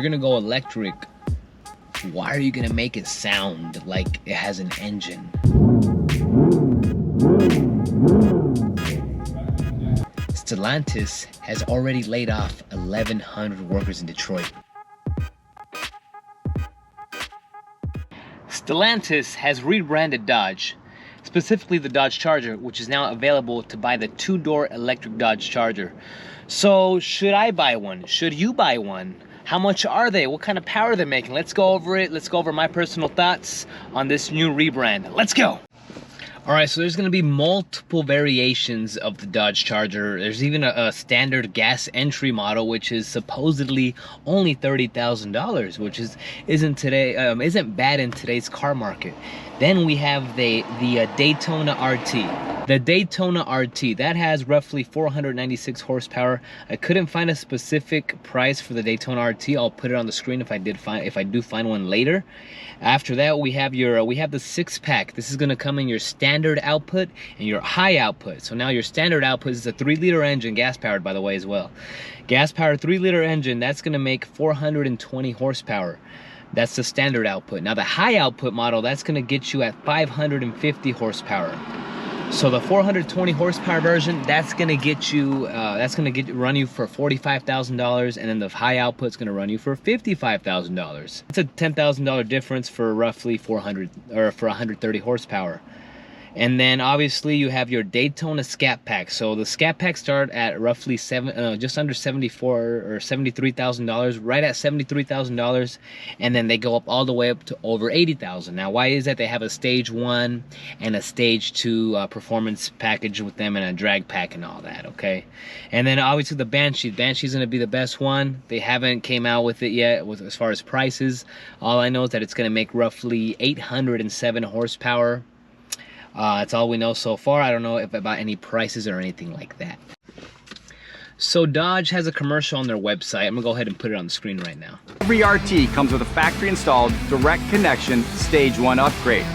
gonna go electric, why are you gonna make it sound like it has an engine? Stellantis has already laid off 1,100 workers in Detroit. Stellantis has rebranded Dodge, specifically the Dodge Charger, which is now available to buy the two-door electric Dodge Charger. So should I buy one? Should you buy one? How much are they? What kind of power they're making? Let's go over it. Let's go over my personal thoughts on this new rebrand. Let's go. All right, so there's gonna be multiple variations of the Dodge Charger. There's even a standard gas entry model, which is supposedly only $30,000, which isn't bad in today's car market. Then we have the Daytona RT. The Daytona RT, that has roughly 496 horsepower. I couldn't find a specific price for the Daytona RT. I'll put it on the screen if I do find one later. After that, we have the 6-pack. This is gonna come in your standard output and your high output. So now your standard output is a 3-liter engine, gas powered by the way as well. Gas powered 3-liter engine, that's gonna make 420 horsepower. That's the standard output. Now the high output model, that's gonna get you at 550 horsepower. So the 420 horsepower version, that's gonna get you, run you for $45,000, and then the high output's gonna run you for $55,000. It's a $10,000 difference for roughly 130 horsepower. And then obviously you have your Daytona ScatPack. So the ScatPack start at roughly just under $74,000 or $73,000, right at $73,000, and then they go up all the way up to over $80,000. Now, why is that? They have a stage 1 and a stage 2 performance package with them, and a drag pack and all that. Okay, and then obviously the Banshee. Banshee's gonna be the best one. They haven't came out with it yet as far as prices. All I know is that it's gonna make roughly 807 horsepower. That's all we know so far. I don't know about any prices or anything like that. So Dodge has a commercial on their website. I'm gonna go ahead and put it on the screen right now. Every RT comes with a factory installed direct connection stage 1 upgrade.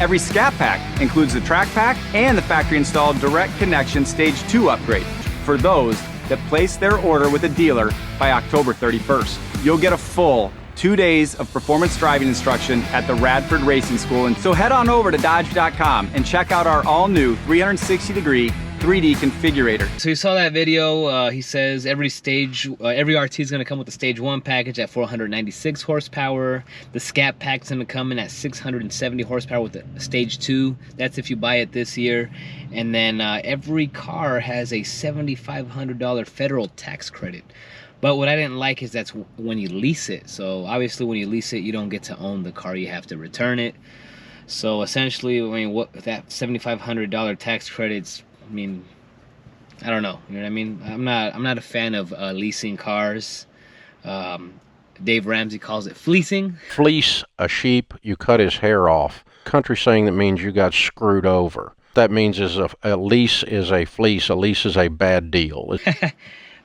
Every ScatPack includes the track pack and the factory installed direct connection stage 2 upgrade for those that place their order with a dealer by October 31st. You'll get a full 2 days of performance driving instruction at the Radford Racing School. And so head on over to Dodge.com and check out our all-new 360-degree 3D configurator. So you saw that video. He says every RT is going to come with the stage 1 package at 496 horsepower. The ScatPack's going to come in at 670 horsepower with the stage 2. That's if you buy it this year. And then every car has a $7,500 federal tax credit. But what I didn't like is that's when you lease it. So obviously when you lease it, you don't get to own the car, you have to return it. So essentially, I mean, what that $7,500 tax credits, I mean, I don't know, you know what I mean? I'm not a fan of leasing cars. Dave Ramsey calls it fleecing. Fleece a sheep, you cut his hair off. Country saying that means you got screwed over. That means is a lease is a fleece, a lease is a bad deal.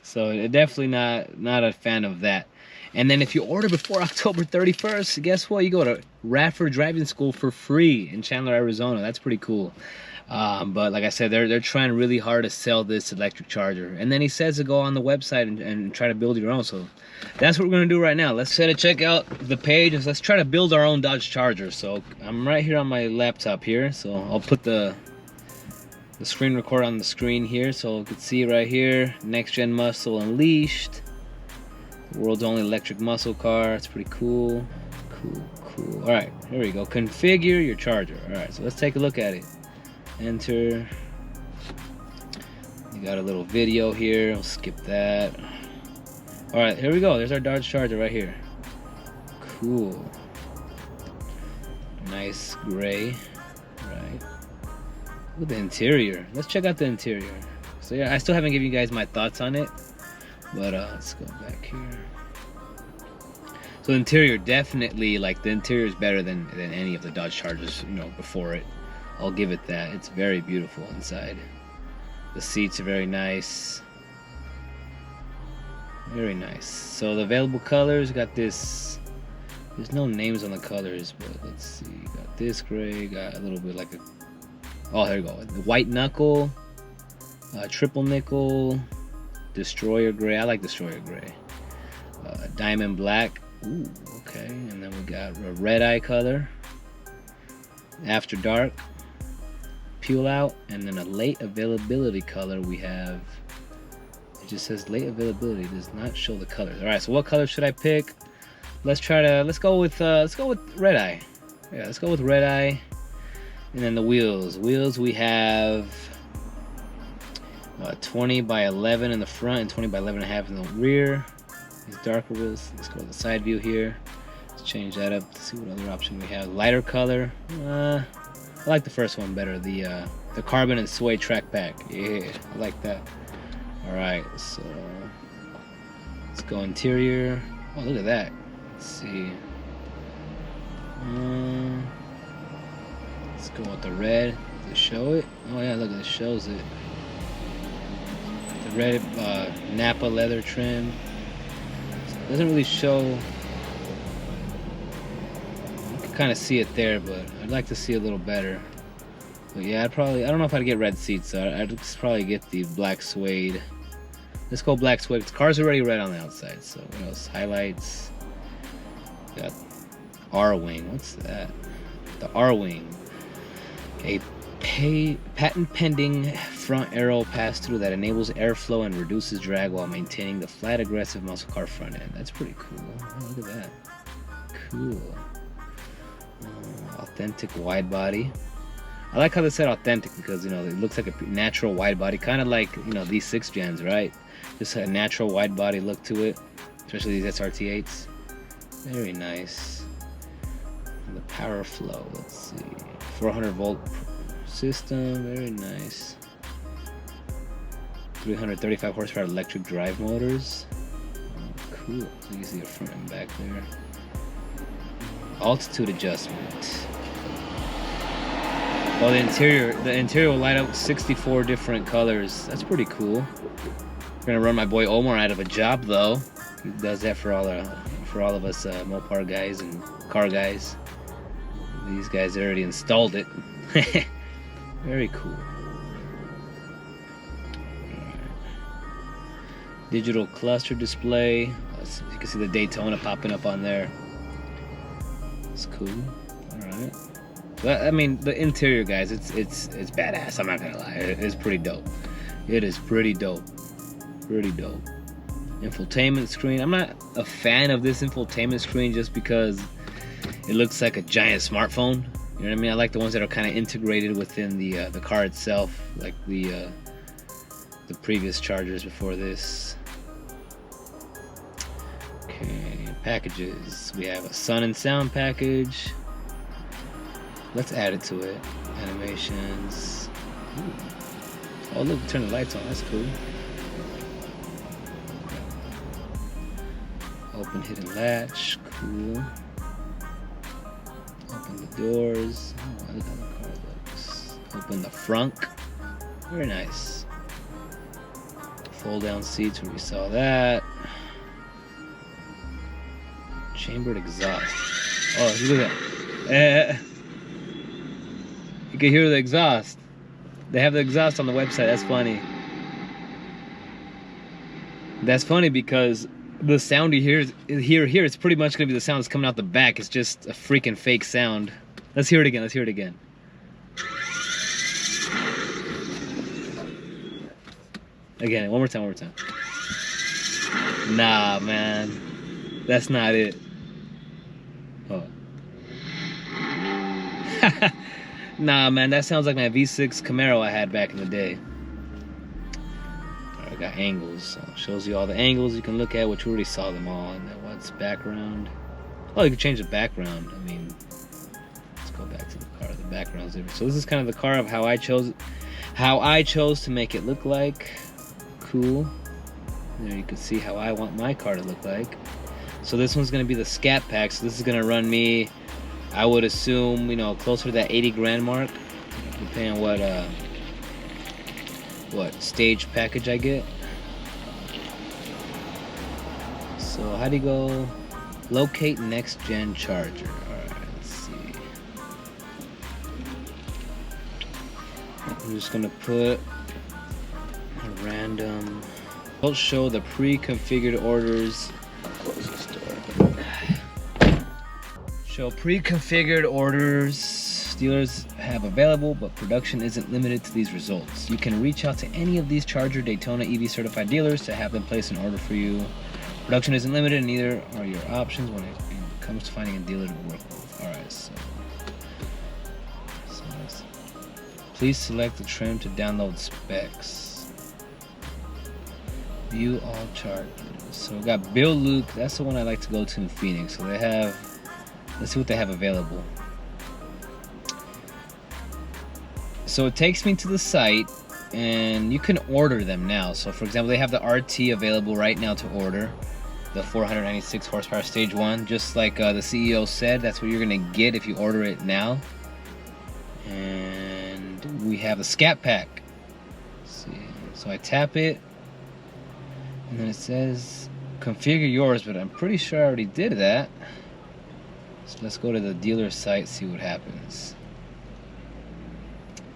So definitely not a fan of that. And then if you order before October 31st, guess what? You go to Radford Driving School for free in Chandler, Arizona. That's pretty cool. But like I said, they're trying really hard to sell this electric charger. And then he says to go on the website and try to build your own. So that's what we're gonna do right now. Let's try to check out the page. Let's try to build our own Dodge Charger. So I'm right here on my laptop here. So I'll put the screen record on the screen here so you can see right here. Next gen muscle unleashed. The world's only electric muscle car. It's pretty cool. Cool. All right, here we go. Configure your charger. All right, so let's take a look at it. Enter. You got a little video here. I'll skip that. All right, here we go. There's our Dodge Charger right here. Cool. Nice gray. Right. With the interior. Let's check out the interior. So yeah, I still haven't given you guys my thoughts on it, but let's go back here. So the interior, definitely, like, the interior is better than any of the Dodge Chargers, you know, before it. I'll give it that. It's very beautiful inside. The seats are very nice. Very nice. So the available colors, got this. There's no names on the colors, but let's see. Got this gray, got a little bit like a. Oh, here we go. The white knuckle, triple nickel, destroyer gray. I like destroyer gray. Diamond black, Ooh, okay. And then we got a red eye color, after dark, peel out, and then a late availability color we have. It just says late availability, does not show the colors. All right, so what color should I pick? Let's go with red eye. Yeah, let's go with red eye. And then the wheels. Wheels we have 20 by 11 in the front and 20 by 11.5 in the rear. These darker wheels. Let's go with the side view here. Let's change that up to see what other option we have. Lighter color. I like the first one better. The carbon and suede track pack. Yeah, I like that. All right, so let's go interior. Oh, look at that. Let's see. Let's go with the red to show it. Oh yeah, look, it shows it. The red Napa leather trim. Doesn't really show. You can kind of see it there, but I'd like to see a little better. But yeah, I don't know if I'd get red seats, so I'd just probably get the black suede. Let's go black suede. The car's already red on the outside, so what else? Highlights. Got R-Wing. What's that? The R-Wing. A patent pending front aero pass-through that enables airflow and reduces drag while maintaining the flat, aggressive muscle car front end. That's pretty cool. Oh, look at that. Cool. Authentic wide body. I like how they said authentic because, you know, it looks like a natural wide body, kind of like, you know, these 6 gens, right? Just a natural wide body look to it, especially these SRT8s. Very nice. And the power flow, let's see. 400 volt system, very nice. 335 horsepower electric drive motors. Oh, cool. So you can see the front and back there. Altitude adjustment. Oh, the interior will light up 64 different colors. That's pretty cool. I'm gonna run my boy Omar out of a job though. He does that for all of us Mopar guys and car guys. These guys already installed it. Very cool. Right. Digital cluster display. You can see the Daytona popping up on there. It's cool. All right. But I mean, the interior, guys, it's badass. I'm not gonna lie. It's pretty dope. It is pretty dope. Pretty dope. Infotainment screen. I'm not a fan of this infotainment screen just because it looks like a giant smartphone. You know what I mean? I like the ones that are kind of integrated within the car itself, like the previous Chargers before this. Okay, packages. We have a sun and sound package. Let's add it to it. Animations. Ooh. Oh look, turn the lights on. That's cool. Open hidden latch. Cool. Open the doors. Oh, look how the car looks. Open the frunk. Very nice. Fold down seats where we saw that. Chambered exhaust. Oh, look at that. You can hear the exhaust. They have the exhaust on the website. That's funny. That's funny because the sound you hear here, it's pretty much gonna be the sound that's coming out the back. It's just a freaking fake sound. Let's hear it again. Let's hear it again. Again, one more time. One more time. Nah, man, that's not it. Oh. Nah, man, that sounds like my V6 Camaro I had back in the day. Alright, I got angles. So it shows you all the angles you can look at, which we already saw them all. And then what's background? Oh, you can change the background. I mean, let's go back to the car. The background's different. So this is kind of the car of how I chose to make it look like. Cool. There you can see how I want my car to look like. So this one's going to be the ScatPack. So this is going to run me, I would assume, you know, closer to that 80 grand mark, depending on what stage package I get. So how do you go? Locate next gen charger. Alright, let's see. I'm just gonna put a random. I'll show the pre-configured orders. Close this door. Show pre-configured orders dealers have available, but production isn't limited to these results. You can reach out to any of these Charger Daytona EV certified dealers to have them place an order for you. Production isn't limited, and neither are your options when it comes to finding a dealer to work with. Alright, so please select the trim to download specs. View all chargers. So we got Bill Luke, that's the one I like to go to in Phoenix. So they have, let's see what they have available. So it takes me to the site, and you can order them now. So for example, they have the RT available right now to order, the 496 horsepower stage 1, just like the CEO said. That's what you're gonna get if you order it now. And we have the ScatPack. Let's see, so I tap it, and then it says configure yours, but I'm pretty sure I already did that. So let's go to the dealer site, see what happens.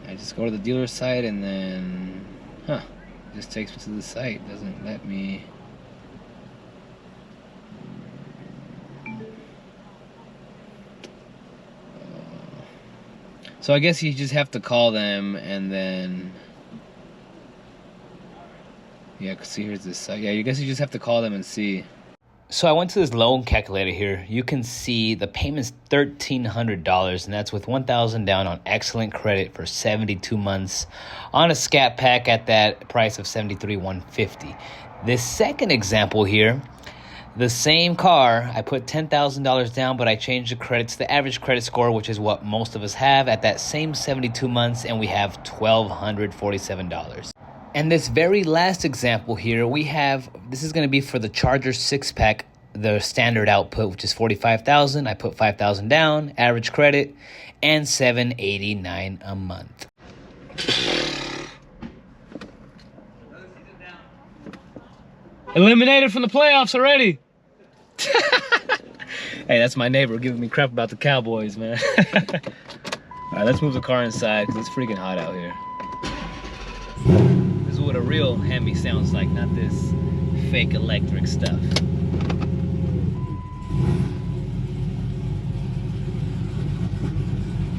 I just go to the dealer site, and then, it just takes me to the site. Doesn't let me. So I guess you just have to call them, and then, yeah, see, here's this site. Yeah, I guess you just have to call them and see. So I went to this loan calculator here. You can see the payment's $1,300, and that's with $1,000 down on excellent credit for 72 months on a ScatPack at that price of $73,150. This second example here, the same car, I put $10,000 down, but I changed the credit to the average credit score, which is what most of us have, at that same 72 months, and we have $1,247. And this very last example here, we have, this is going to be for the Charger 6-pack, the standard output, which is $45,000. I put $5,000 down, average credit, and $789 a month. Eliminated from the playoffs already. Hey, that's my neighbor giving me crap about the Cowboys, man. All right, let's move the car inside because it's freaking hot out here. This is what a real Hemi sounds like, not this fake electric stuff.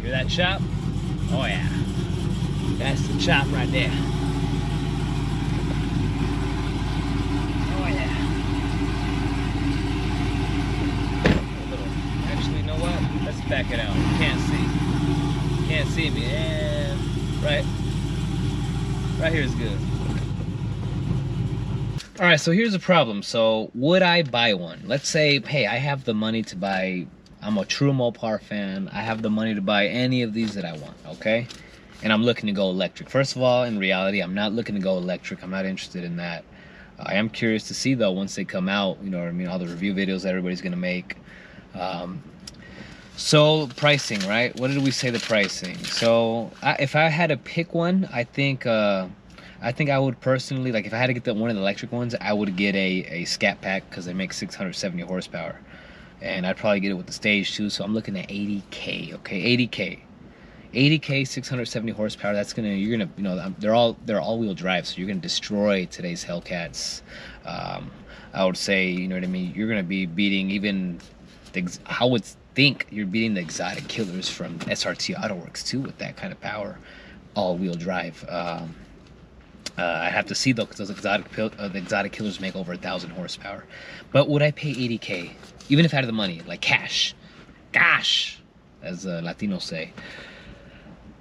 Hear that chop? Oh yeah, that's the chop right there. Oh yeah. Actually, you know what? Let's back it out. You can't see. You can't see me. And right here is good. All right, so here's the problem. So would I buy one? Let's say, hey, I have the money to buy, I'm a true Mopar fan. I have the money to buy any of these that I want, okay? And I'm looking to go electric. First of all, in reality, I'm not looking to go electric. I'm not interested in that. I am curious to see, though, once they come out, you know what I mean, all the review videos that everybody's gonna make. So pricing, right? What did we say the pricing? So if I had to pick one, I think I would personally, like if I had to get one of the electric ones, I would get a ScatPack because they make 670 horsepower. And I'd probably get it with the stage too, so I'm looking at 80K, okay, 80K, 670 horsepower. That's gonna, you're gonna, you know, they're all-wheel drive, so you're gonna destroy today's Hellcats. I would say, you know what I mean, you're gonna be beating even I would think you're beating the exotic killers from SRT AutoWorks too with that kind of power, all-wheel drive. I have to see though, because those exotic killers make over 1,000 horsepower. But would I pay 80K, even if I had the money, like cash, as Latinos say?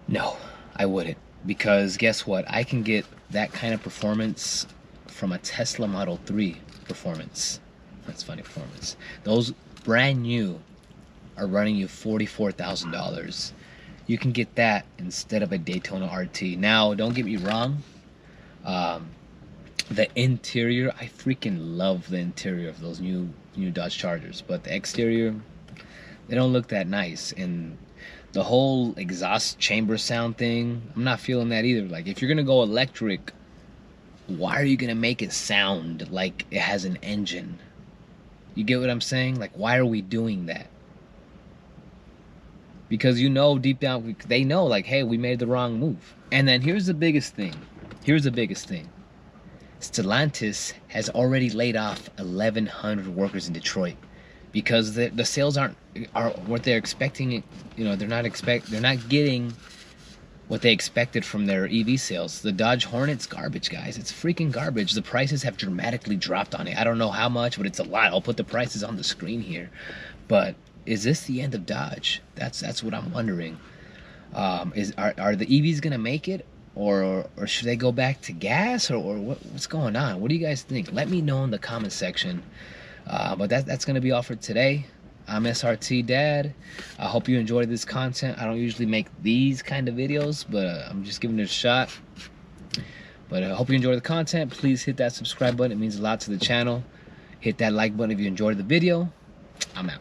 No, I wouldn't, because guess what? I can get that kind of performance from a Tesla Model 3 performance. That's funny, performance. Those brand new are running you $44,000. You can get that instead of a Daytona RT. Now, don't get me wrong. The interior, I freaking love the interior of those new Dodge Chargers, but the exterior, they don't look that nice. And the whole exhaust chamber sound thing, I'm not feeling that either. Like, if you're gonna go electric, why are you gonna make it sound like it has an engine? You get what I'm saying? Like, why are we doing that? Because, you know, deep down, they know, like, hey, we made the wrong move. And then here's the biggest thing. Stellantis has already laid off 1,100 workers in Detroit because the sales are what they're expecting. You know, they're not getting what they expected from their EV sales. The Dodge Hornet's garbage, guys. It's freaking garbage. The prices have dramatically dropped on it. I don't know how much, but it's a lot. I'll put the prices on the screen here. But is this the end of Dodge? That's what I'm wondering. Are the EVs gonna make it, or should they go back to gas, or what's going on? What do you guys think? Let me know in the comment section. But that's gonna be all for today. I'm SRT Dad. I hope you enjoyed this content. I don't usually make these kind of videos, but I'm just giving it a shot. But I hope you enjoyed the content. Please hit that subscribe button. It means a lot to the channel. Hit that like button if you enjoyed the video. I'm out.